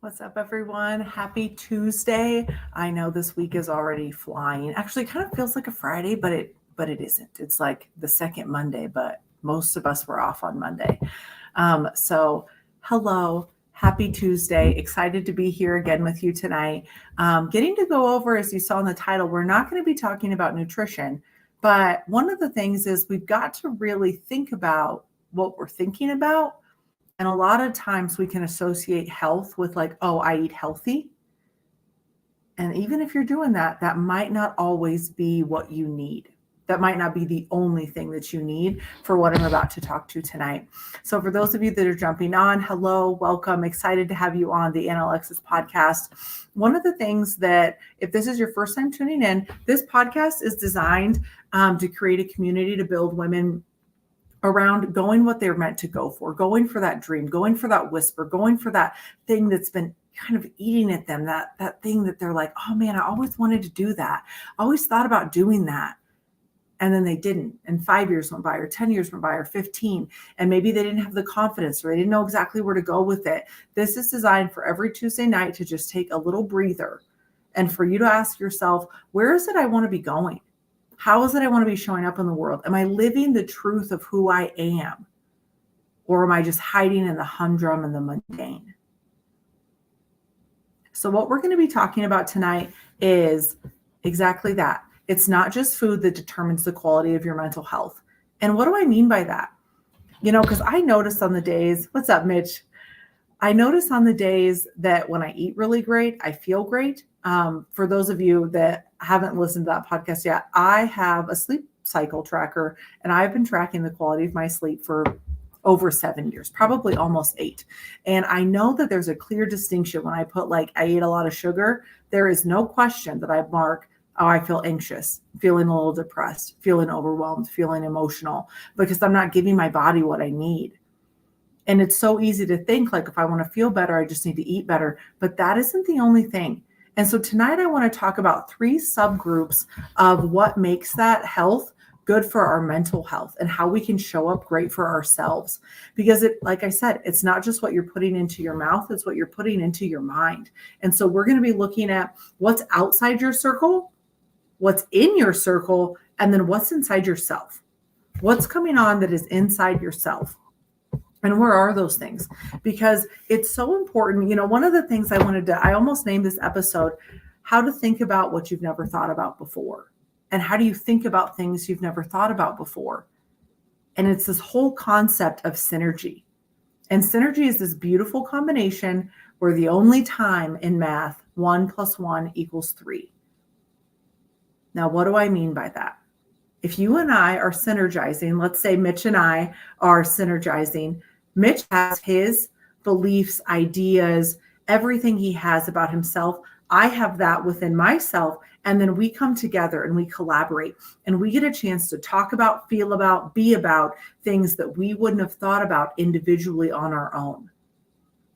What's up, everyone? Happy Tuesday. I know this week is already flying. Actually, it kind of feels like a Friday, but it isn't. It's like the second Monday, but most of us were off on Monday. So hello, happy Tuesday. Excited to be here again with you tonight. Getting to go over, as you saw in the title, we're not going to be talking about nutrition, but one of the things is we've got to really think about what we're thinking about. And a lot of times we can associate health with like, oh, I eat healthy. And even if you're doing that, that might not always be what you need. That might not be the only thing that you need for what I'm about to talk to tonight. So for those of you that are jumping on, hello, welcome. Excited to have you on the Alexis podcast. One of the things that, if this is your first time tuning in, this podcast is designed to create a community to build women around going what they're meant to go for, going for that dream, going for that whisper, going for that thing that's been kind of eating at them, that thing that they're like, oh man, I always wanted to do that. I always thought about doing that. And then they didn't. And 5 years went by, or 10 years went by, or 15. And maybe they didn't have the confidence, or they didn't know exactly where to go with it. This is designed for every Tuesday night to just take a little breather and for you to ask yourself, where is it I want to be going? How is it I want to be showing up in the world? Am I living the truth of who I am? Or am I just hiding in the humdrum and the mundane? So what we're going to be talking about tonight is exactly that. It's not just food that determines the quality of your mental health. And what do I mean by that? Because I notice on the days, what's up, Mitch? I notice on the days that when I eat really great, I feel great. For those of you that haven't listened to that podcast yet, I have a sleep cycle tracker, and I've been tracking the quality of my sleep for over 7 years, probably almost 8. And I know that there's a clear distinction when I put I ate a lot of sugar. There is no question that I mark, oh, I feel anxious, feeling a little depressed, feeling overwhelmed, feeling emotional, because I'm not giving my body what I need. And it's so easy to think if I want to feel better, I just need to eat better. But that isn't the only thing. And so tonight I want to talk about 3 subgroups of what makes that health good for our mental health and how we can show up great for ourselves. Because like I said, it's not just what you're putting into your mouth, it's what you're putting into your mind. And so we're going to be looking at what's outside your circle, what's in your circle, and then what's inside yourself. What's coming on that is inside yourself. And where are those things? Because it's so important. One of the things I almost named this episode, how to think about what you've never thought about before. And how do you think about things you've never thought about before? And it's this whole concept of synergy. And synergy is this beautiful combination where the only time in math, 1 + 1 = 3. Now, what do I mean by that? If you and I are synergizing, let's say Mitch and I are synergizing, Mitch has his beliefs, ideas, everything he has about himself. I have that within myself. And then we come together and we collaborate and we get a chance to talk about, feel about, be about things that we wouldn't have thought about individually on our own.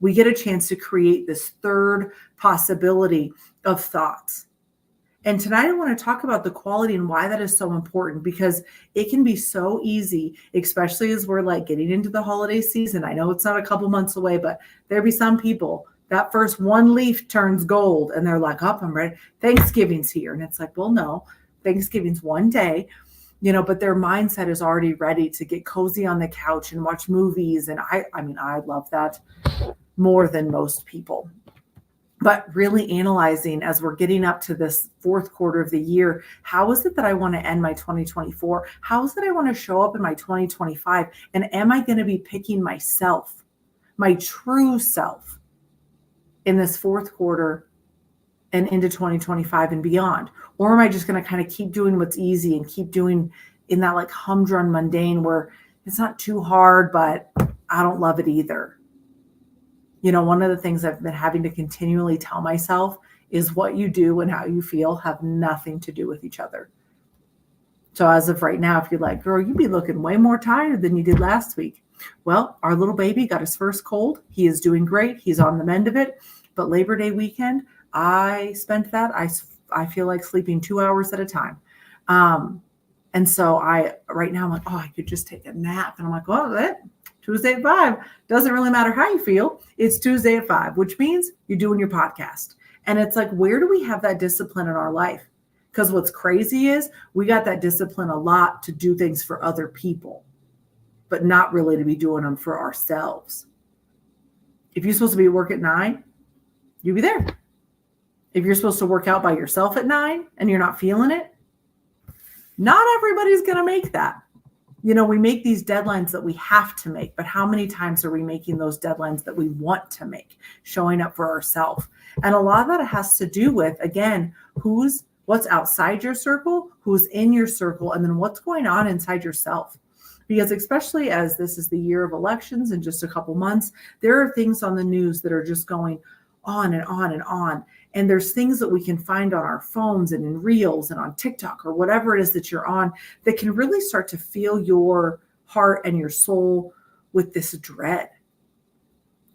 We get a chance to create this third possibility of thoughts. And tonight I want to talk about the quality and why that is so important, because it can be so easy, especially as we're getting into the holiday season. I know it's not a couple months away, but there'll be some people that first one leaf turns gold and they're like, oh, I'm ready. Thanksgiving's here. And it's like, well, no, Thanksgiving's one day, but their mindset is already ready to get cozy on the couch and watch movies. And I love that more than most people. But really analyzing as we're getting up to this fourth quarter of the year, how is it that I want to end my 2024? How is it I want to show up in my 2025? And am I going to be picking myself, my true self, in this fourth quarter and into 2025 and beyond? Or am I just going to kind of keep doing what's easy and keep doing in that humdrum mundane where it's not too hard, but I don't love it either? One of the things I've been having to continually tell myself is what you do and how you feel have nothing to do with each other. So as of right now, if you're like, girl, you'd be looking way more tired than you did last week. Well, our little baby got his first cold. He is doing great. He's on the mend of it. But Labor Day weekend, I spent that. I feel like sleeping 2 hours at a time. And so right now I'm like, oh, I could just take a nap. And I'm like, well, Tuesday at 5. Doesn't really matter how you feel. It's Tuesday at 5, which means you're doing your podcast. And it's like, where do we have that discipline in our life? Because what's crazy is we got that discipline a lot to do things for other people, but not really to be doing them for ourselves. If you're supposed to be at work at 9, you be there. If you're supposed to work out by yourself at 9 and you're not feeling it, not everybody's going to make that. We make these deadlines that we have to make, but how many times are we making those deadlines that we want to make, showing up for ourselves? And a lot of that has to do with, again, what's outside your circle, who's in your circle, and then what's going on inside yourself. Because especially as this is the year of elections in just a couple months, there are things on the news that are just going on and on and on. And there's things that we can find on our phones and in reels and on TikTok or whatever it is that you're on that can really start to fill your heart and your soul with this dread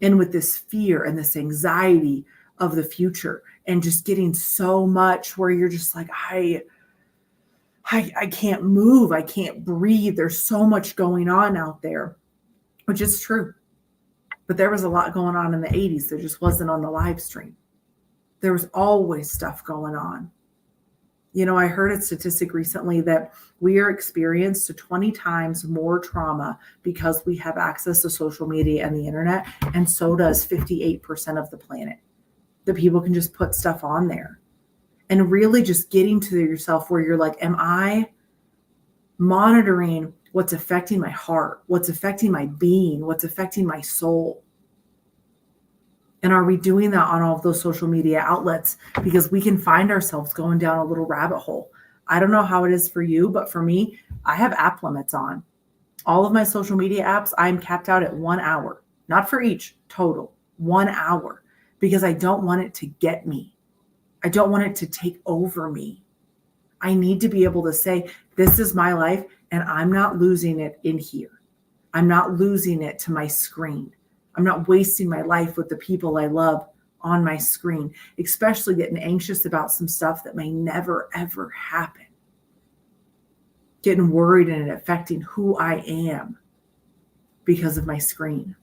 and with this fear and this anxiety of the future, and just getting so much where you're just like, I can't move. I can't breathe. There's so much going on out there, which is true. But there was a lot going on in the 80s. There just wasn't on the live stream. There was always stuff going on. I heard a statistic recently that we are experienced to 20 times more trauma because we have access to social media and the internet, and so does 58% of the planet. The people can just put stuff on there. And really just getting to yourself where you're like, am I monitoring what's affecting my heart, what's affecting my being, what's affecting my soul? And are we doing that on all of those social media outlets? Because we can find ourselves going down a little rabbit hole. I don't know how it is for you, but for me, I have app limits on. All of my social media apps, I'm capped out at 1 hour, not for each, total, 1 hour, because I don't want it to get me. I don't want it to take over me. I need to be able to say, this is my life and I'm not losing it in here. I'm not losing it to my screen. I'm not wasting my life with the people I love on my screen, especially getting anxious about some stuff that may never, ever happen. Getting worried and it affecting who I am because of my screen.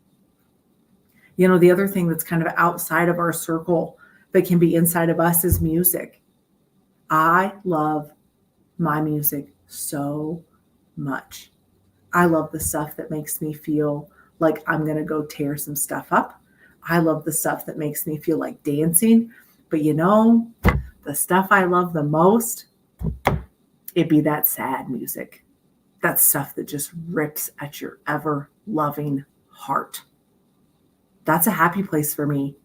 The other thing that's kind of outside of our circle that can be inside of us is music. I love my music so much. I love the stuff that makes me feel like I'm going to go tear some stuff up. I love the stuff that makes me feel like dancing. But the stuff I love the most, it'd be that sad music. That stuff that just rips at your ever-loving heart. That's a happy place for me,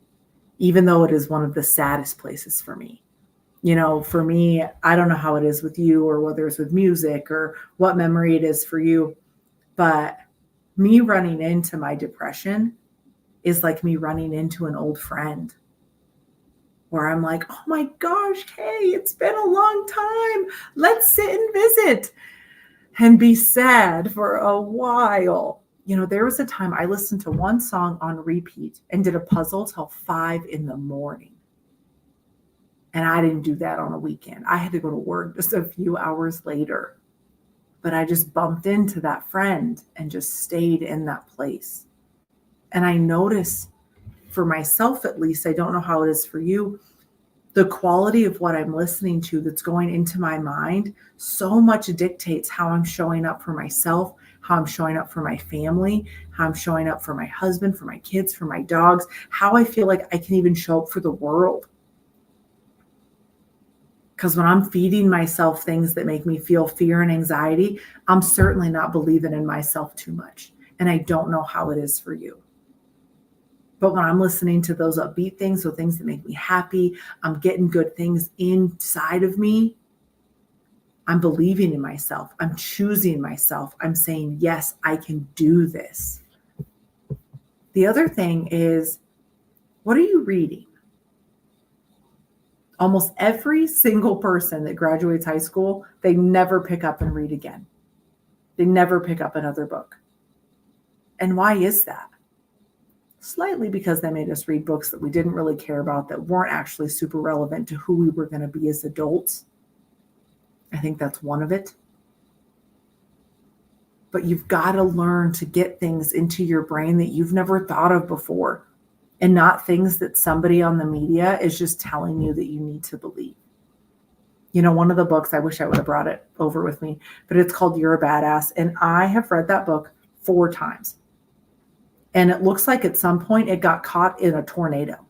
even though it is one of the saddest places for me. For me, I don't know how it is with you or whether it's with music or what memory it is for you, but me running into my depression is like me running into an old friend where I'm like, oh my gosh, hey, it's been a long time. Let's sit and visit and be sad for a while. There was a time I listened to one song on repeat and did a puzzle till 5 a.m. And I didn't do that on a weekend. I had to go to work just a few hours later. But I just bumped into that friend and just stayed in that place. And I notice for myself, at least, I don't know how it is for you, the quality of what I'm listening to that's going into my mind so much dictates how I'm showing up for myself, how I'm showing up for my family, how I'm showing up for my husband, for my kids, for my dogs, how I feel like I can even show up for the world. Because when I'm feeding myself things that make me feel fear and anxiety, I'm certainly not believing in myself too much. And I don't know how it is for you. But when I'm listening to those upbeat things, so things that make me happy, I'm getting good things inside of me. I'm believing in myself. I'm choosing myself. I'm saying, yes, I can do this. The other thing is, what are you reading? Almost every single person that graduates high school, they never pick up and read again. They never pick up another book. And why is that? Slightly because they made us read books that we didn't really care about, that weren't actually super relevant to who we were going to be as adults. I think that's one of it. but you've got to learn to get things into your brain that you've never thought of before, and not things that somebody on the media is just telling you that you need to believe. One of the books, I wish I would have brought it over with me, but it's called You're a Badass. And I have read that book 4 times. And it looks like at some point it got caught in a tornado,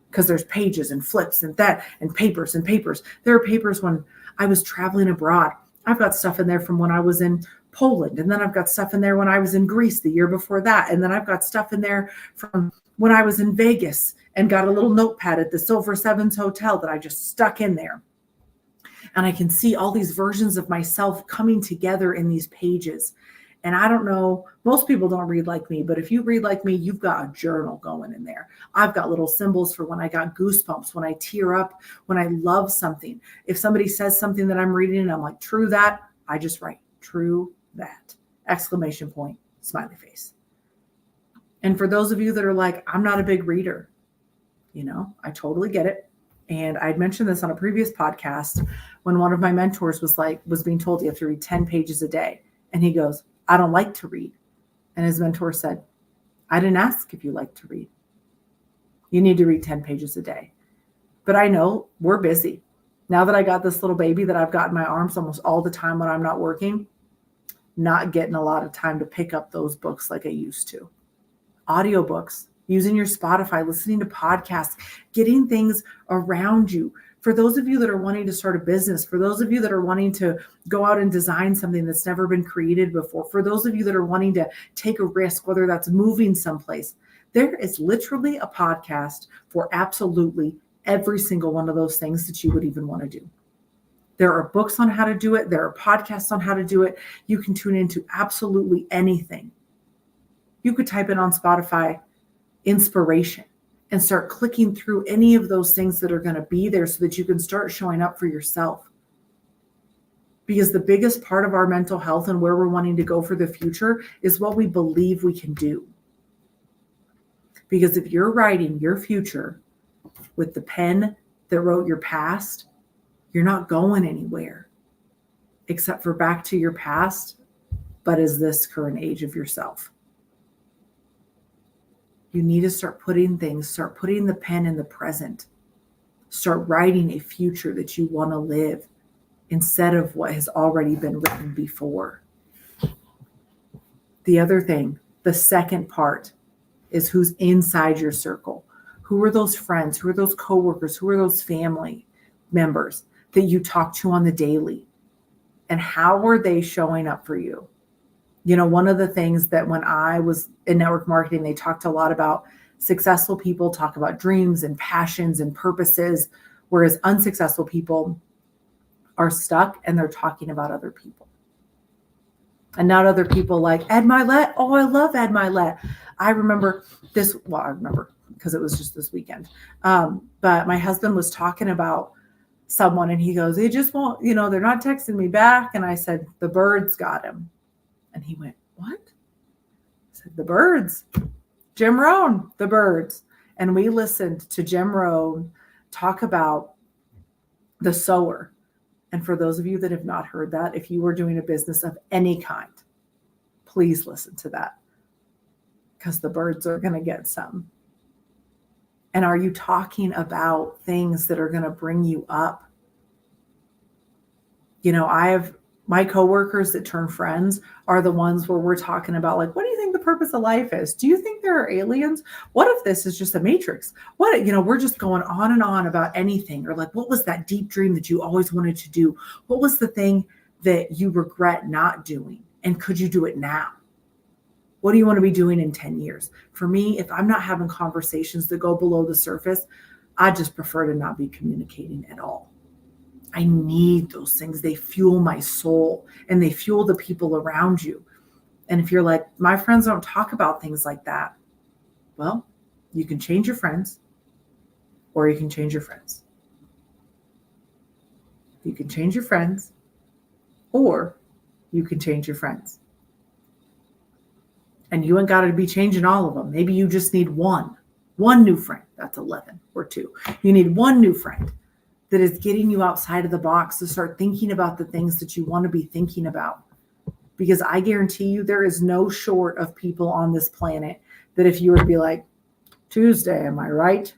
because there's pages and flips and that and papers and papers. There are papers when I was traveling abroad. I've got stuff in there from when I was in Poland. And then I've got stuff in there when I was in Greece the year before that. And then I've got stuff in there from when I was in Vegas and got a little notepad at the Silver Sevens Hotel that I just stuck in there. And I can see all these versions of myself coming together in these pages. And I don't know, most people don't read like me, but if you read like me, you've got a journal going in there. I've got little symbols for when I got goosebumps, when I tear up, when I love something. If somebody says something that I'm reading and I'm like, true that, I just write, true that, exclamation point, smiley face. And for those of you that are like, I'm not a big reader, I totally get it. And I'd mentioned this on a previous podcast when one of my mentors was being told you have to read 10 pages a day. And he goes, I don't like to read. And his mentor said, I didn't ask if you like to read. You need to read 10 pages a day. But I know we're busy. Now that I got this little baby that I've got in my arms almost all the time when I'm not working, not getting a lot of time to pick up those books like I used to. Audiobooks, using your Spotify, listening to podcasts, getting things around you. For those of you that are wanting to start a business, for those of you that are wanting to go out and design something that's never been created before, for those of you that are wanting to take a risk, whether that's moving someplace, there is literally a podcast for absolutely every single one of those things that you would even want to do. There are books on how to do it. There are podcasts on how to do it. You can tune into absolutely anything. You could type in on Spotify, inspiration, and start clicking through any of those things that are going to be there so that you can start showing up for yourself. Because the biggest part of our mental health and where we're wanting to go for the future is what we believe we can do. Because if you're writing your future with the pen that wrote your past, you're not going anywhere except for back to your past, but as this current age of yourself. You need to start putting the pen in the present. Start writing a future that you want to live instead of what has already been written before. The other thing, the second part, is who's inside your circle. Who are those friends? Who are those coworkers? Who are those family members that you talk to on the daily? And how are they showing up for you? One of the things that when I was in network marketing, they talked a lot about successful people talk about dreams and passions and purposes, whereas unsuccessful people are stuck and they're talking about other people. And not other people like Ed Milet. Oh, I love Ed Milet. I remember because it was just this weekend. But my husband was talking about someone and he goes, they just won't, they're not texting me back. And I said, the birds got him. And he went, what? I said, the birds. Jim Rohn, the birds. And we listened to Jim Rohn talk about the sower. And for those of you that have not heard that, if you are doing a business of any kind, please listen to that because the birds are going to get some. And are you talking about things that are going to bring you up? I have my coworkers that turn friends are the ones where we're talking about like, what do you think the purpose of life is? Do you think there are aliens? What if this is just a matrix? What, we're just going on and on about anything. Or like, what was that deep dream that you always wanted to do? What was the thing that you regret not doing? And could you do it now? What do you want to be doing in 10 years? For me, if I'm not having conversations that go below the surface, I just prefer to not be communicating at all. I need those things. They fuel my soul and they fuel the people around you. And if you're like, my friends don't talk about things like that, well, you can change your friends or you can change your friends. You can change your friends or you can change your friends. And you ain't got to be changing all of them. Maybe you just need one new friend. That's 11 or 2. You need one new friend that is getting you outside of the box to start thinking about the things that you want to be thinking about. Because I guarantee you there is no short of people on this planet that if you were to be like, Tuesday, am I right?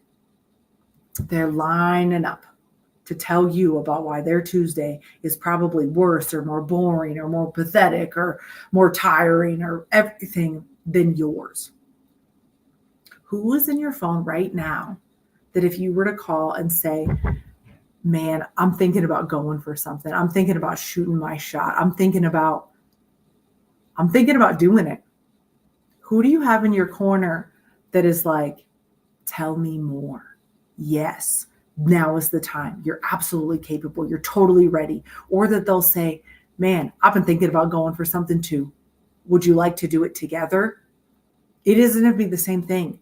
They're lining up to tell you about why their Tuesday is probably worse or more boring or more pathetic or more tiring or everything than yours. Who is in your phone right now that if you were to call and say, man, I'm thinking about going for something. I'm thinking about shooting my shot. I'm thinking about doing it. Who do you have in your corner that is like, tell me more? Yes, now is the time. You're absolutely capable. You're totally ready. Or that they'll say, man, I've been thinking about going for something too. Would you like to do it together? It isn't going to be the same thing.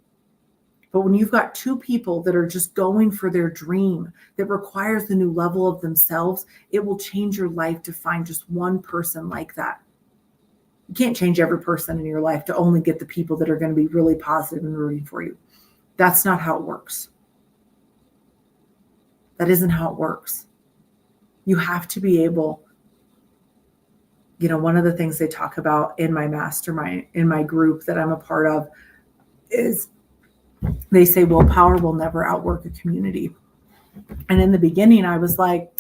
But when you've got two people that are just going for their dream that requires the new level of themselves, it will change your life to find just one person like that. You can't change every person in your life to only get the people that are going to be really positive and rooting for you. That's not how it works. That isn't how it works. You have to be able, one of the things they talk about in my mastermind, in my group that I'm a part of, is they say willpower will never outwork a community. And in the beginning, I was like,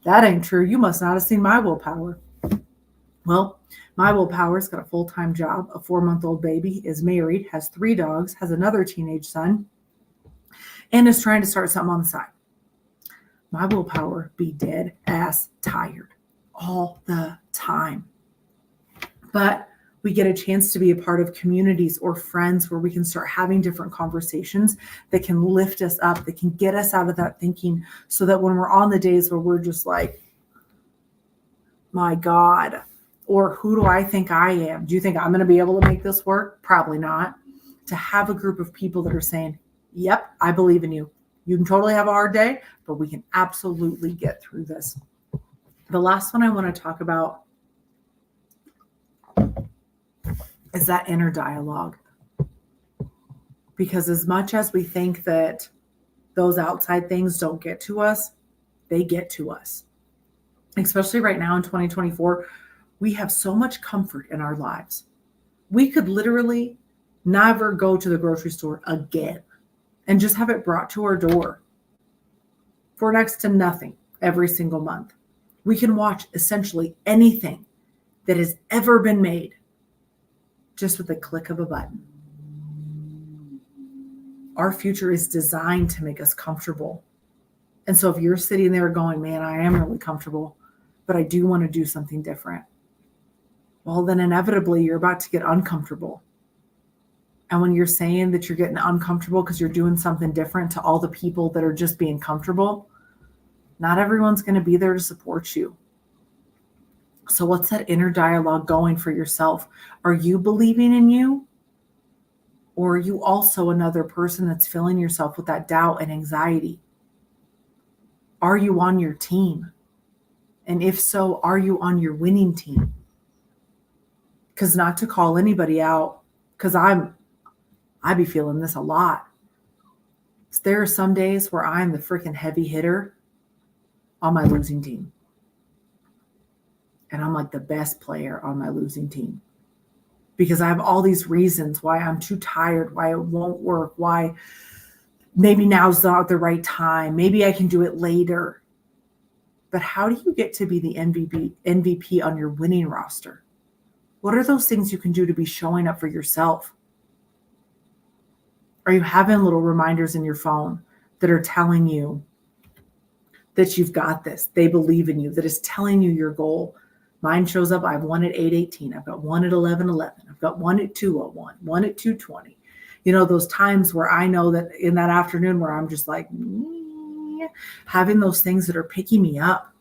that ain't true. You must not have seen my willpower. Well, my willpower's got a full-time job, a 4-month-old baby, is married, has 3 dogs, has another teenage son, and is trying to start something on the side. My willpower be dead ass tired all the time. But we get a chance to be a part of communities or friends where we can start having different conversations that can lift us up, that can get us out of that thinking, so that when we're on the days where we're just like, my God, or who do I think I am? Do you think I'm going to be able to make this work? Probably not. To have a group of people that are saying, yep, I believe in you. You can totally have a hard day, but we can absolutely get through this. The last one I want to talk about is that inner dialogue. Because as much as we think that those outside things don't get to us, they get to us. Especially right now in 2024, we have so much comfort in our lives. We could literally never go to the grocery store again and just have it brought to our door for next to nothing every single month. We can watch essentially anything that has ever been made just with a click of a button. Our future is designed to make us comfortable. And so if you're sitting there going, man, I am really comfortable, but I do want to do something different, well, then inevitably you're about to get uncomfortable. And when you're saying that you're getting uncomfortable because you're doing something different to all the people that are just being comfortable, not everyone's going to be there to support you. So what's that inner dialogue going for yourself? Are you believing in you? Or are you also another person that's filling yourself with that doubt and anxiety? Are you on your team? And if so, are you on your winning team? Because not to call anybody out, because I be feeling this a lot. There are some days where I'm the freaking heavy hitter on my losing team. And I'm like the best player on my losing team. Because I have all these reasons why I'm too tired, why it won't work, why maybe now's not the right time. Maybe I can do it later. But how do you get to be the MVP on your winning roster? What are those things you can do to be showing up for yourself? Are you having little reminders in your phone that are telling you that you've got this? They believe in you, that is telling you your goal. Mine shows up, I have one at 8:18. I've got one at 11:11. I've got one at 2:01, one at 2:20. Those times where I know that in that afternoon where I'm just like, having those things that are picking me up.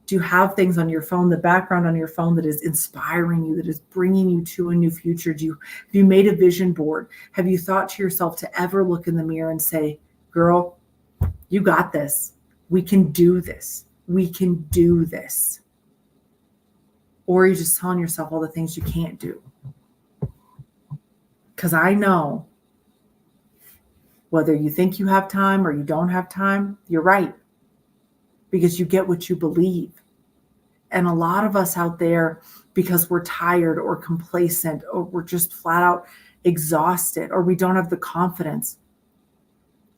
Do you have things on your phone, the background on your phone that is inspiring you, that is bringing you to a new future? Have you made a vision board? Have you thought to yourself to ever look in the mirror and say, girl, you got this. We can do this. We can do this. Or are you just telling yourself all the things you can't do? Because I know whether you think you have time or you don't have time, you're right. Because you get what you believe. And a lot of us out there, because we're tired or complacent or we're just flat out exhausted or we don't have the confidence.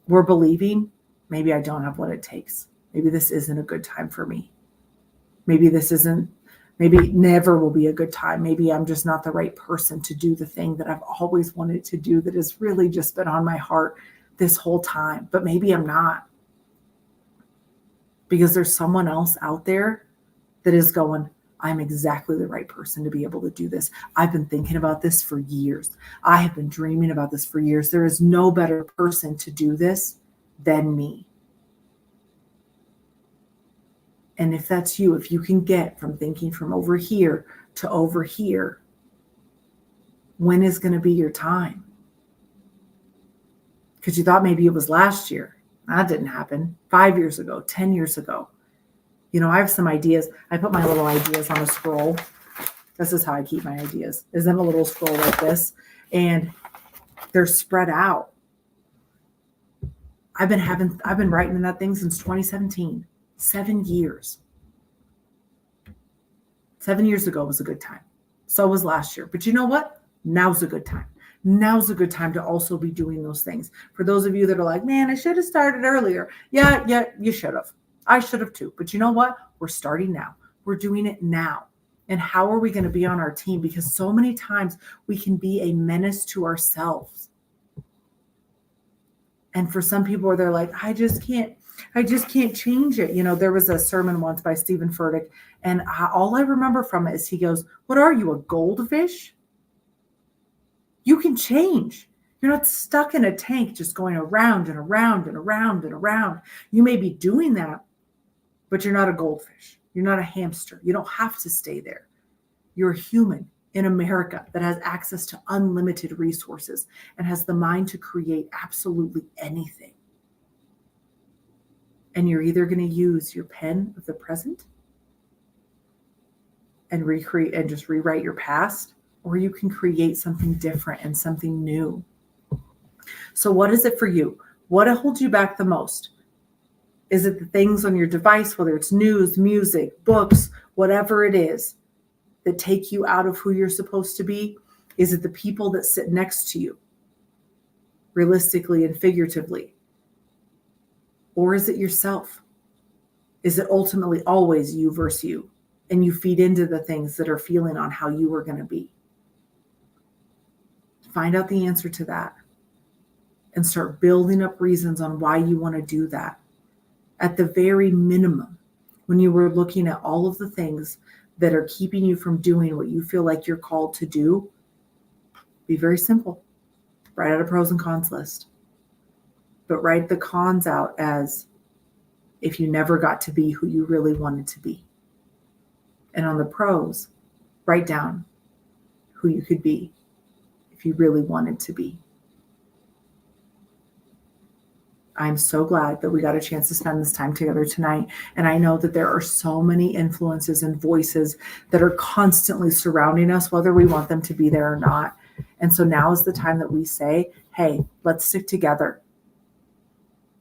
We're believing, maybe I don't have what it takes. Maybe this isn't a good time for me. Maybe it never will be a good time. Maybe I'm just not the right person to do the thing that I've always wanted to do that has really just been on my heart this whole time. But maybe I'm not. Because there's someone else out there that is going, I'm exactly the right person to be able to do this. I've been thinking about this for years. I have been dreaming about this for years. There is no better person to do this than me. And if that's you, if you can get from thinking from over here to over here, when is going to be your time? Because you thought maybe it was last year. That didn't happen. 5 years ago, 10 years ago. I have some ideas. I put my little ideas on a scroll. This is how I keep my ideas. Is in a little scroll like this. And they're spread out. I've been writing in that thing since 2017. 7 years. 7 years ago was a good time. So was last year. But you know what? Now's a good time. Now's a good time to also be doing those things. For those of you that are like, man, I should have started earlier. Yeah, you should have. I should have too. But you know what? We're starting now. We're doing it now. And how are we going to be on our team? Because so many times we can be a menace to ourselves. And for some people, they're like, I just can't change it. There was a sermon once by Stephen Furtick, and all I remember from it is he goes, what are you, a goldfish? You can change. You're not stuck in a tank just going around and around and around and around. You may be doing that, but you're not a goldfish. You're not a hamster. You don't have to stay there. You're a human in America that has access to unlimited resources and has the mind to create absolutely anything. And you're either going to use your pen of the present and recreate and just rewrite your past, or you can create something different and something new. So what is it for you? What holds you back the most? Is it the things on your device, whether it's news, music, books, whatever it is, that take you out of who you're supposed to be? Is it the people that sit next to you, realistically and figuratively? Or is it yourself? Is it ultimately always you versus you? And you feed into the things that are feeling on how you are going to be. Find out the answer to that and start building up reasons on why you want to do that. At the very minimum, when you were looking at all of the things that are keeping you from doing what you feel like you're called to do, be very simple. Write out a pros and cons list. But write the cons out as if you never got to be who you really wanted to be. And on the pros, write down who you could be if you really wanted to be. I'm so glad that we got a chance to spend this time together tonight. And I know that there are so many influences and voices that are constantly surrounding us, whether we want them to be there or not. And so now is the time that we say, hey, let's stick together.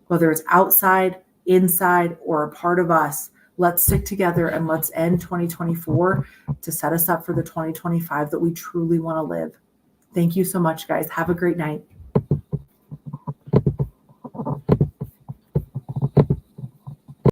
Whether it's outside, inside, or a part of us, let's stick together and let's end 2024 to set us up for the 2025 that we truly want to live. Thank you so much, guys. Have a great night.